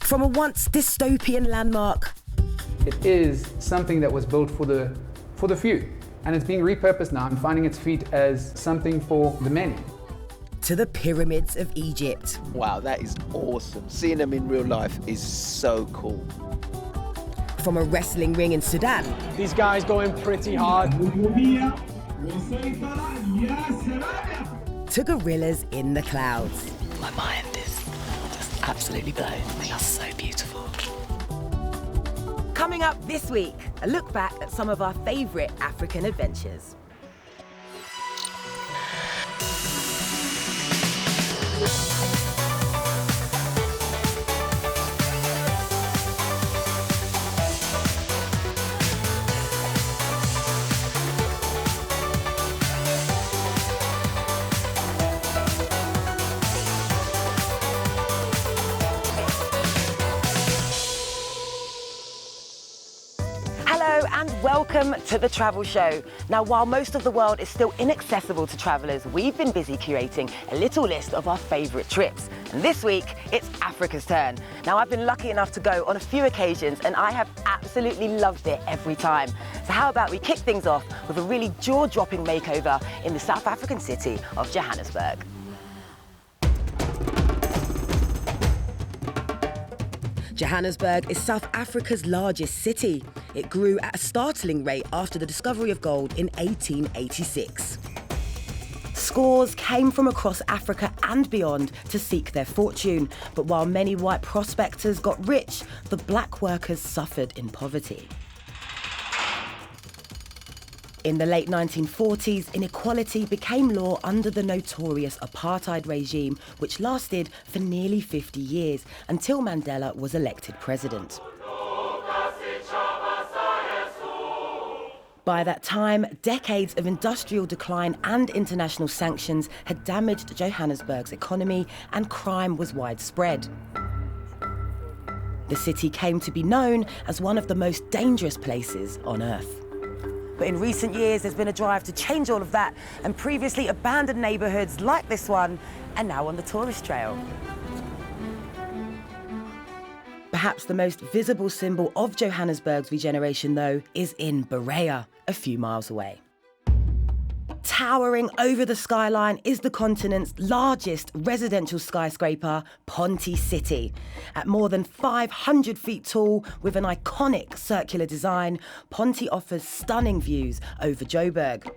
From a once dystopian landmark, it is something that was built for the few, and it's being repurposed now and finding its feet as something for the many. To the pyramids of Egypt. Wow, that is awesome. Seeing them in real life is so cool. From a wrestling ring in Sudan. These guys going pretty hard. To gorillas in the clouds. My mind is just absolutely blown. They are so beautiful. Coming up this week, a look back at some of our favourite African adventures. And welcome to The Travel Show. Now, while most of the world is still inaccessible to travellers, we've been busy curating a little list of our favourite trips. And this week, it's Africa's turn. Now, I've been lucky enough to go on a few occasions and I have absolutely loved it every time. So how about we kick things off with a really jaw-dropping makeover in the South African city of Johannesburg. Johannesburg is South Africa's largest city. It grew at a startling rate after the discovery of gold in 1886. Scores came from across Africa and beyond to seek their fortune, but while many white prospectors got rich, the black workers suffered in poverty. In the late 1940s, inequality became law under the notorious apartheid regime, which lasted for nearly 50 years until Mandela was elected president. By that time, decades of industrial decline and international sanctions had damaged Johannesburg's economy and crime was widespread. The city came to be known as one of the most dangerous places on earth. But in recent years, there's been a drive to change all of that, and previously abandoned neighbourhoods like this one are now on the tourist trail. Perhaps the most visible symbol of Johannesburg's regeneration, though, is in Berea, a few miles away. Towering over the skyline is the continent's largest residential skyscraper, Ponte City. At more than 500 feet tall, with an iconic circular design, Ponte offers stunning views over Joburg.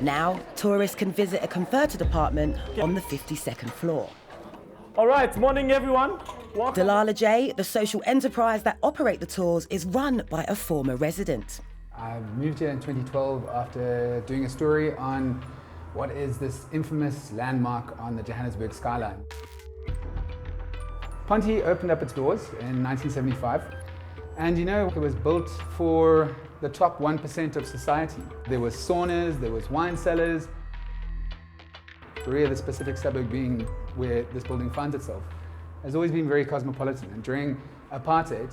Now, tourists can visit a converted apartment on the 52nd floor. All right, morning everyone. Welcome. Delala J, the social enterprise that operate the tours, is run by a former resident. I moved here in 2012 after doing a story on what is this infamous landmark on the Johannesburg skyline. Ponte opened up its doors in 1975, and you know, it was built for the top 1% of society. There was saunas, there was wine cellars. Berea, the specific suburb being where this building finds itself, has always been very cosmopolitan, and during apartheid,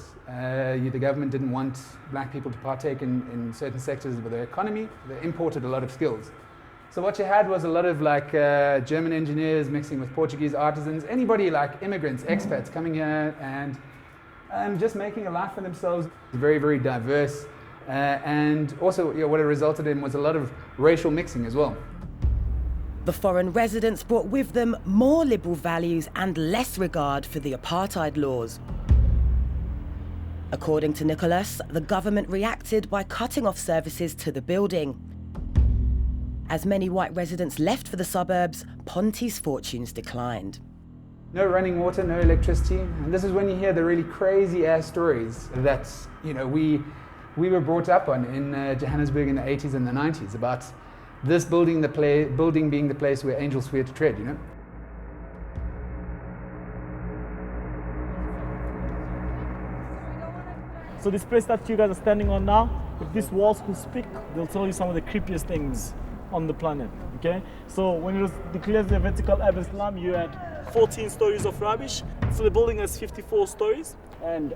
the government didn't want black people to partake in certain sectors of the economy. They imported a lot of skills. So what you had was a lot of German engineers mixing with Portuguese artisans, anybody like immigrants, expats coming here and just making a life for themselves. Very, very diverse. And also what it resulted in was a lot of racial mixing as well. The foreign residents brought with them more liberal values and less regard for the apartheid laws. According to Nicholas, the government reacted by cutting off services to the building. As many white residents left for the suburbs, Ponte's fortunes declined. No running water, no electricity, and this is when you hear the really crazy ass stories that we were brought up on in Johannesburg in the 80s and the 90s about this building being the place where angels fear to tread, So this place that you guys are standing on now, if these walls could speak, they'll tell you some of the creepiest things on the planet, okay? So when it was declared the vertical urban slum, you had 14 stories of rubbish. So the building has 54 stories, and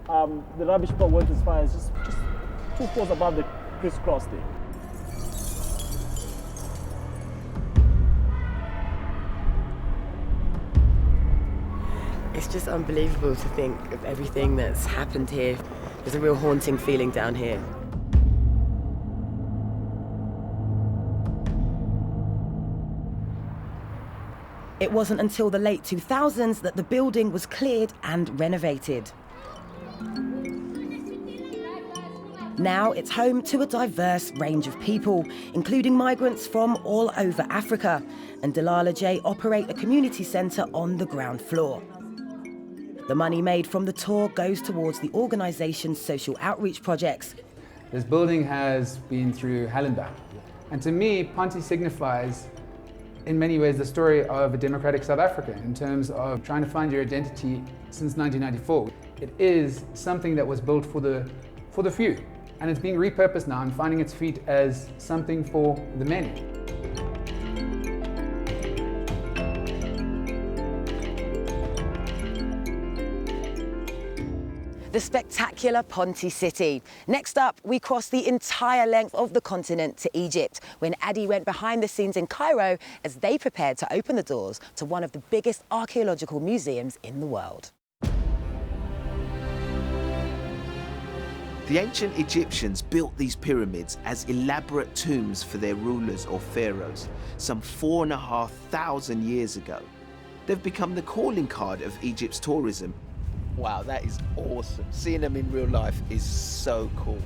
the rubbish part went as far as just 2 floors above the crisscross there. It's just unbelievable to think of everything that's happened here. There's a real haunting feeling down here. It wasn't until the late 2000s that the building was cleared and renovated. Now it's home to a diverse range of people, including migrants from all over Africa, and Delilah J operate a community centre on the ground floor. The money made from the tour goes towards the organisation's social outreach projects. This building has been through hell and back. And to me, Ponte signifies, in many ways, the story of a democratic South Africa in terms of trying to find your identity since 1994. It is something that was built for the few. And it's being repurposed now and finding its feet as something for the many. The spectacular Ponte City. Next up, we cross the entire length of the continent to Egypt, when Ade went behind the scenes in Cairo as they prepared to open the doors to one of the biggest archaeological museums in the world. The ancient Egyptians built these pyramids as elaborate tombs for their rulers or pharaohs, some 4,500 years ago. They've become the calling card of Egypt's tourism. Wow, that is awesome. Seeing them in real life is so cool.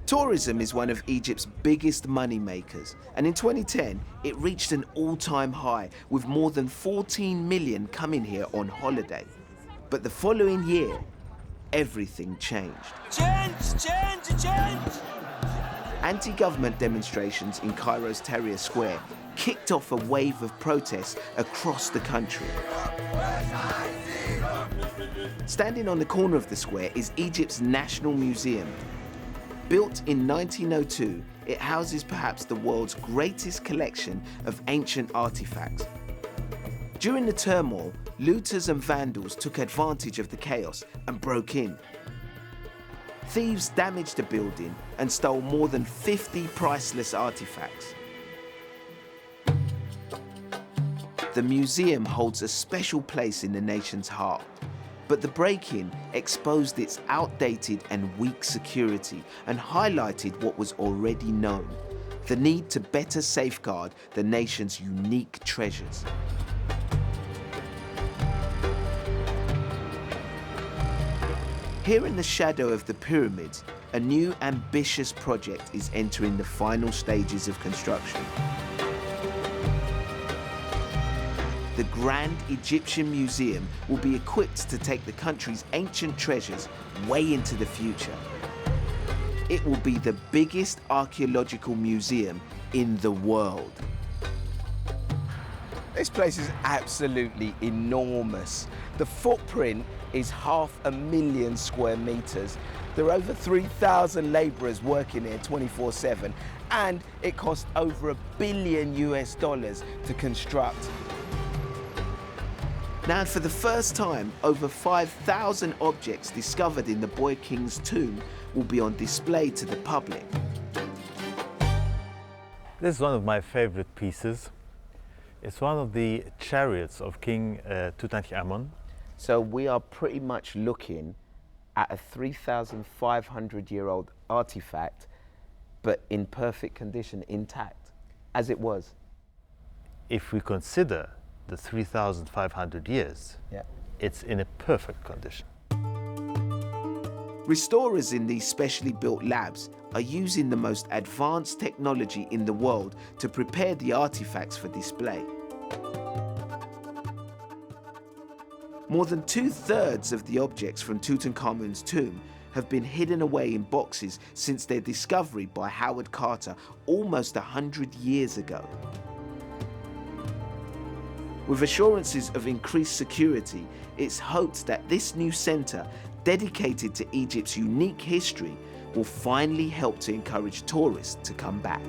Tourism is one of Egypt's biggest money makers, and in 2010, it reached an all-time high, with more than 14 million coming here on holiday. But the following year, everything changed. Change! Anti-government demonstrations in Cairo's Tahrir Square kicked off a wave of protests across the country. Standing on the corner of the square is Egypt's National Museum. Built in 1902, it houses perhaps the world's greatest collection of ancient artifacts. During the turmoil, looters and vandals took advantage of the chaos and broke in. Thieves damaged the building and stole more than 50 priceless artifacts. The museum holds a special place in the nation's heart, but the break-in exposed its outdated and weak security and highlighted what was already known: the need to better safeguard the nation's unique treasures. Here in the shadow of the pyramids, a new ambitious project is entering the final stages of construction. The Grand Egyptian Museum will be equipped to take the country's ancient treasures way into the future. It will be the biggest archaeological museum in the world. This place is absolutely enormous. The footprint is 500,000 square meters. There are over 3,000 laborers working here 24/7, and it cost over $1 billion to construct. Now, for the first time, over 5,000 objects discovered in the boy king's tomb will be on display to the public. This is one of my favorite pieces. It's one of the chariots of King Tutankhamun. So we are pretty much looking at a 3,500-year-old artifact, but in perfect condition, intact, as it was. If we consider the 3,500 years, it's in a perfect condition. Restorers in these specially built labs are using the most advanced technology in the world to prepare the artifacts for display. More than 2/3 of the objects from Tutankhamun's tomb have been hidden away in boxes since their discovery by Howard Carter almost 100 years ago. With assurances of increased security, it's hoped that this new centre, dedicated to Egypt's unique history, will finally help to encourage tourists to come back.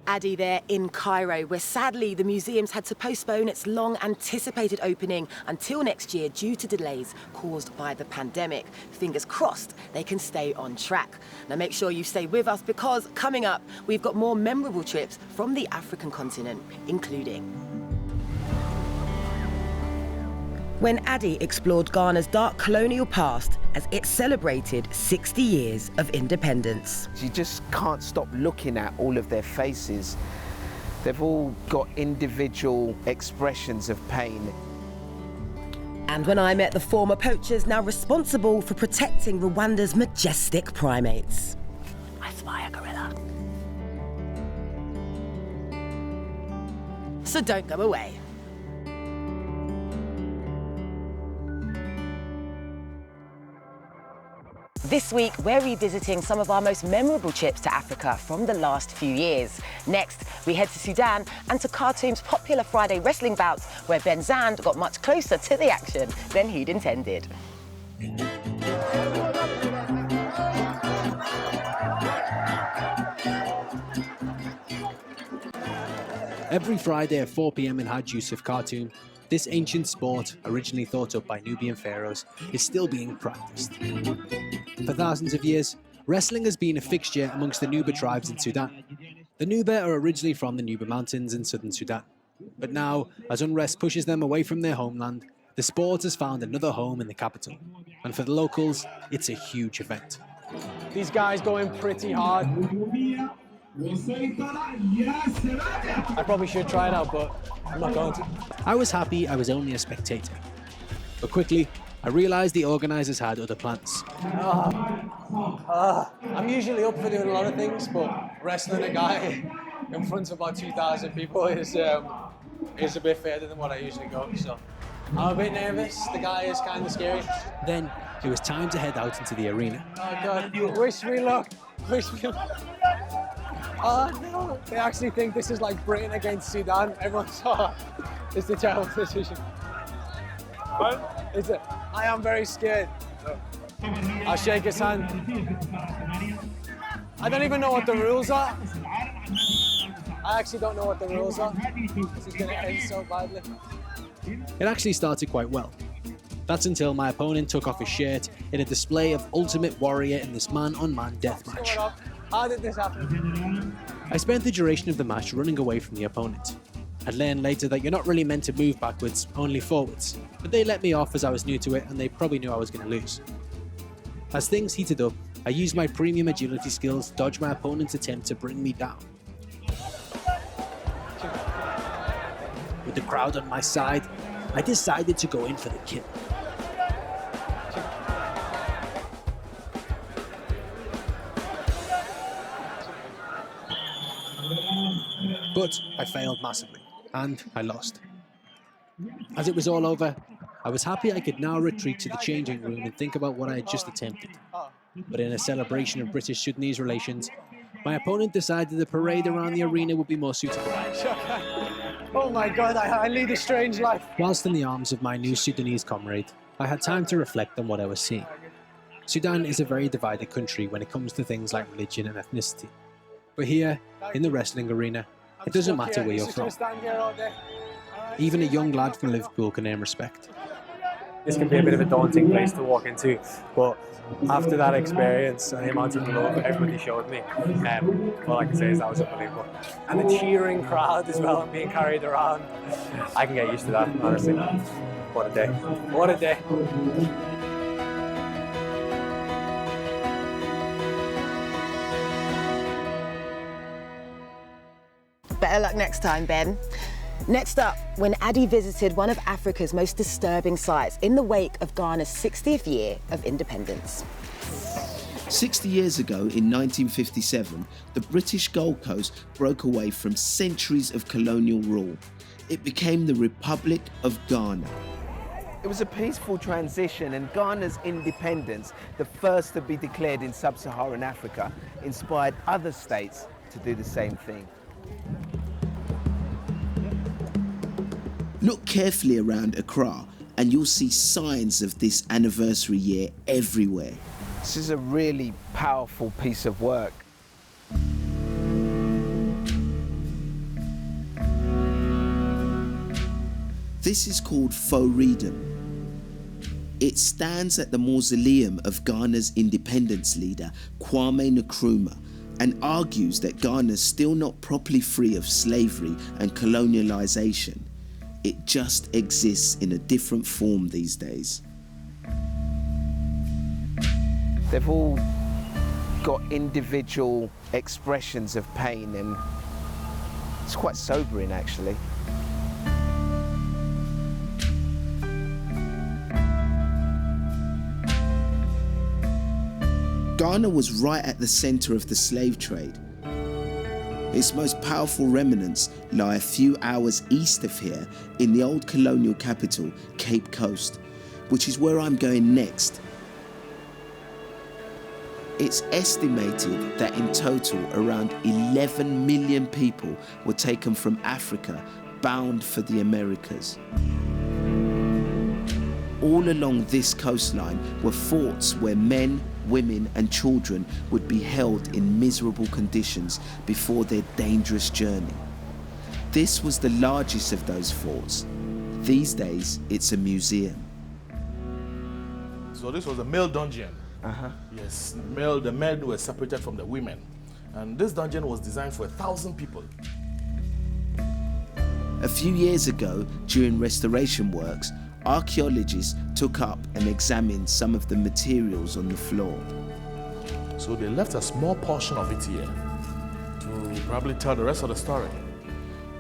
Ade there in Cairo, where sadly the museum's had to postpone its long-anticipated opening until next year due to delays caused by the pandemic. Fingers crossed they can stay on track. Now make sure you stay with us because coming up, we've got more memorable trips from the African continent, including when Ade explored Ghana's dark colonial past as it celebrated 60 years of independence. You just can't stop looking at all of their faces. They've all got individual expressions of pain. And when I met the former poachers now responsible for protecting Rwanda's majestic primates. I spy a gorilla. So don't go away. This week, we're revisiting some of our most memorable trips to Africa from the last few years. Next, we head to Sudan and to Khartoum's popular Friday wrestling bouts, where Ben Zand got much closer to the action than he'd intended. Every Friday at 4 p.m. in Hedges, Khartoum, this ancient sport, originally thought up by Nubian pharaohs, is still being practiced. For thousands of years, wrestling has been a fixture amongst the Nuba tribes in Sudan. The Nuba are originally from the Nuba Mountains in southern Sudan. But now, as unrest pushes them away from their homeland, the sport has found another home in the capital. And for the locals, it's a huge event. These guys go in pretty hard. I probably should try it out, but I'm not going to. I was happy I was only a spectator. But quickly, I realised the organisers had other plans. I'm usually up for doing a lot of things, but wrestling a guy in front of about 2,000 people is a bit further than what I usually go, so I'm a bit nervous. The guy is kind of scary. Then it was time to head out into the arena. Oh God, wish me luck. Wish me luck. Oh no, they actually think this is like Britain against Sudan. Everyone saw it's a terrible decision. What? Is it? I am very scared. I'll shake his hand. I don't even know what the rules are. I actually don't know what the rules are. This is going to end so badly. It actually started quite well. That's until my opponent took off his shirt in a display of Ultimate Warrior in this man-on-man deathmatch. How did this happen? I spent the duration of the match running away from the opponent. I'd learned later that you're not really meant to move backwards, only forwards, but they let me off as I was new to it and they probably knew I was going to lose. As things heated up, I used my premium agility skills to dodge my opponent's attempt to bring me down. With the crowd on my side, I decided to go in for the kill. But I failed massively, and I lost. As it was all over, I was happy I could now retreat to the changing room and think about what I had just attempted. But in a celebration of British-Sudanese relations, my opponent decided the parade around the arena would be more suitable. Oh my God, I lead a strange life. Whilst in the arms of my new Sudanese comrade, I had time to reflect on what I was seeing. Sudan is a very divided country when it comes to things like religion and ethnicity. But here, in the wrestling arena, it doesn't matter where you're from. Even a young lad from Liverpool can earn respect. This can be a bit of a daunting place to walk into, but after that experience and the amount of love everybody showed me, all I can say is that was unbelievable. And the cheering crowd as well and being carried around, I can get used to that, honestly. What a day. What a day. Better luck next time, Ben. Next up, when Ade visited one of Africa's most disturbing sites in the wake of Ghana's 60th year of independence. 60 years ago, in 1957, the British Gold Coast broke away from centuries of colonial rule. It became the Republic of Ghana. It was a peaceful transition, and Ghana's independence, the first to be declared in sub-Saharan Africa, inspired other states to do the same thing. Look carefully around Accra and you'll see signs of this anniversary year everywhere. This is a really powerful piece of work. This is called Foreedom. It stands at the mausoleum of Ghana's independence leader, Kwame Nkrumah, and argues that Ghana's still not properly free of slavery and colonialization. It just exists in a different form these days. They've all got individual expressions of pain, and it's quite sobering actually. Ghana was right at the centre of the slave trade. Its most powerful remnants lie a few hours east of here in the old colonial capital, Cape Coast, which is where I'm going next. It's estimated that in total around 11 million people were taken from Africa bound for the Americas. All along this coastline were forts where men, women and children would be held in miserable conditions before their dangerous journey. This was the largest of those forts. These days, it's a museum. So this was a male dungeon. Yes, the men were separated from the women. And this dungeon was designed for 1,000 people. A few years ago, during restoration works, archaeologists took up and examined some of the materials on the floor. So they left a small portion of it here to probably tell the rest of the story.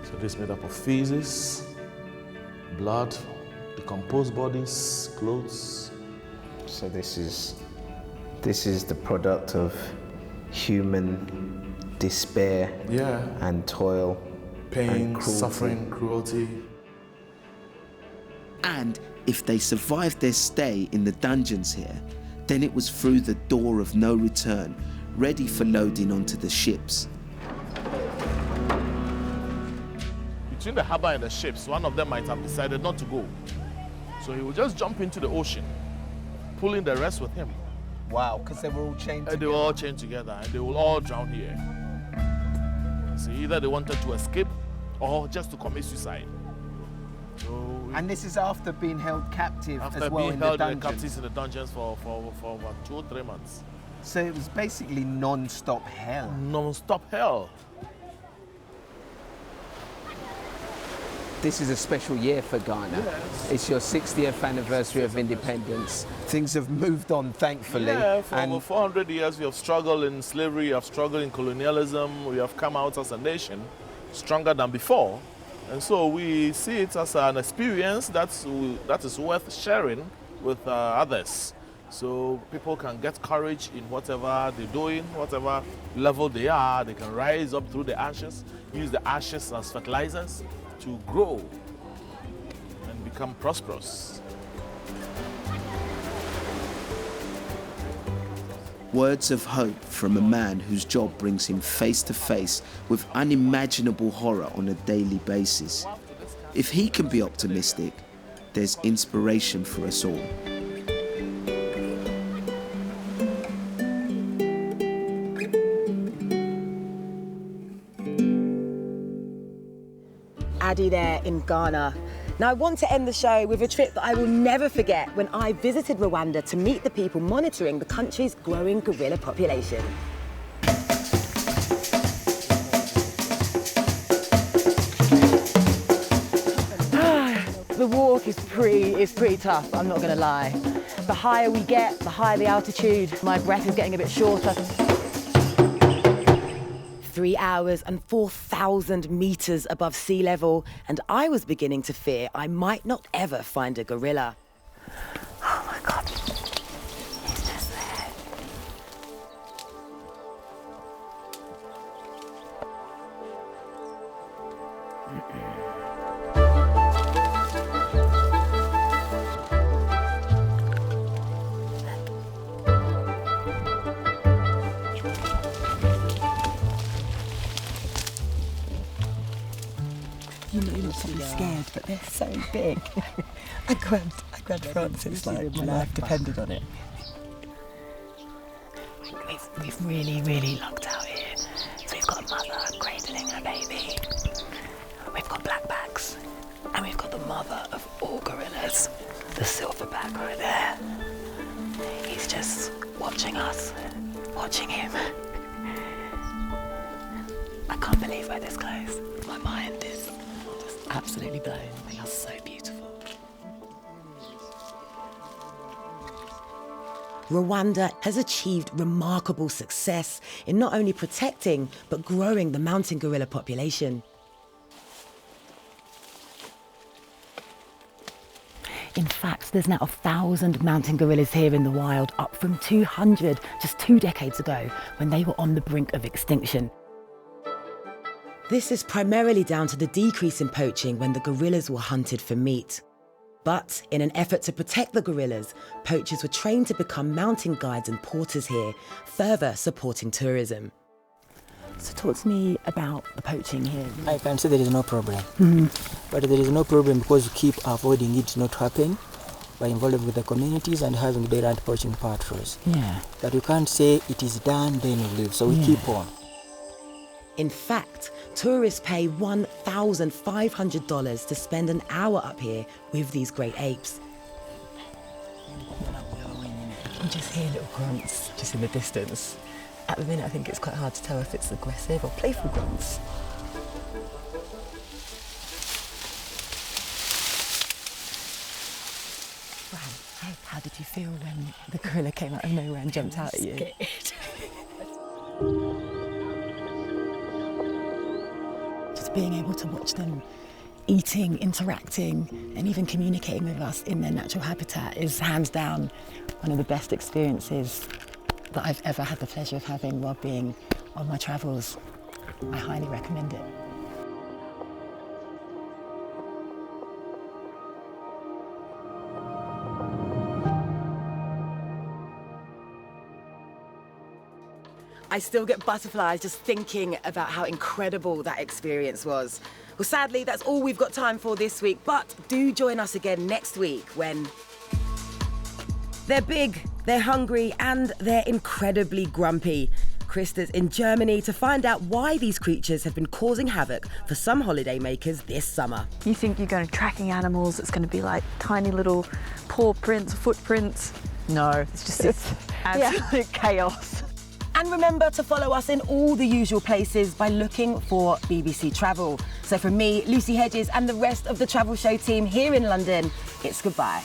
So this is made up of feces, blood, decomposed bodies, clothes. So this is the product of human despair and toil, pain, and cruelty. suffering, cruelty. And if they survived their stay in the dungeons here, then it was through the door of no return, ready for loading onto the ships. Between the harbour and the ships, one of them might have decided not to go. So he would just jump into the ocean, pulling the rest with him. Wow, because they were all chained together. And they were all chained together, and they will all drown here. So either they wanted to escape or just to commit suicide. And this is after being held captive as well in the dungeons. After being held captive in the dungeons for about 2 or 3 months. So it was basically non-stop hell. Non-stop hell. This is a special year for Ghana. Yes. It's your 60th anniversary of independence. Things have moved on, thankfully. Yeah, for over 400 years we have struggled in slavery, we have struggled in colonialism, we have come out as a nation stronger than before. And so we see it as an experience that is worth sharing with others. So people can get courage in whatever they're doing, whatever level they are, they can rise up through the ashes, use the ashes as fertilizers to grow and become prosperous. Words of hope from a man whose job brings him face to face with unimaginable horror on a daily basis. If he can be optimistic, there's inspiration for us all. Ade there in Ghana. Now I want to end the show with a trip that I will never forget when I visited Rwanda to meet the people monitoring the country's growing gorilla population. The walk is pretty tough, I'm not gonna lie. The higher we get, the higher the altitude, my breath is getting a bit shorter. 3 hours and 4,000 meters above sea level, and I was beginning to fear I might not ever find a gorilla. Oh my God, it's just there. You know you're probably scared, but they're so big. I grabbed Francis like my life depended on it. We've really lucked out here. So we've got a mother cradling her baby. We've got blackbacks. And we've got the mother of the silverback right there. He's just watching us, watching him. I can't believe we're this close. My mind is just absolutely blown. They are so beautiful. Rwanda has achieved remarkable success in not only protecting, but growing the mountain gorilla population. In fact, there's now 1,000 mountain gorillas here in the wild, up from 200 just 2 decades ago, when they were on the brink of extinction. This is primarily down to the decrease in poaching when the gorillas were hunted for meat. But in an effort to protect the gorillas, poachers were trained to become mountain guides and porters here, further supporting tourism. So talk to me about the poaching here. I can say there is no problem. But there is no problem because we keep avoiding it not happen by involving with the communities and having daylight poaching patrols. Yeah. But you can't say it is done, then we leave. So we keep on. In fact, tourists pay $1,500 to spend an hour up here with these great apes. You can just hear little grunts just in the distance. At the minute, I think it's quite hard to tell if it's aggressive or playful grunts. Wow, how did you feel when the gorilla came out of nowhere and jumped out at you? Just being able to watch them eating, interacting, and even communicating with us in their natural habitat is hands down one of the best experiences that I've ever had the pleasure of having while being on my travels. I highly recommend it. I still get butterflies just thinking about how incredible that experience was. Well, sadly, that's all we've got time for this week, but do join us again next week when they're big, they're hungry, and they're incredibly grumpy. Krista's in Germany to find out why these creatures have been causing havoc for some holiday makers this summer. You think you're going to tracking animals, it's going to be like tiny little paw prints, footprints. No, it's just absolute chaos. And remember to follow us in all the usual places by looking for BBC Travel. So from me, Lucy Hedges, and the rest of the Travel Show team here in London, it's goodbye.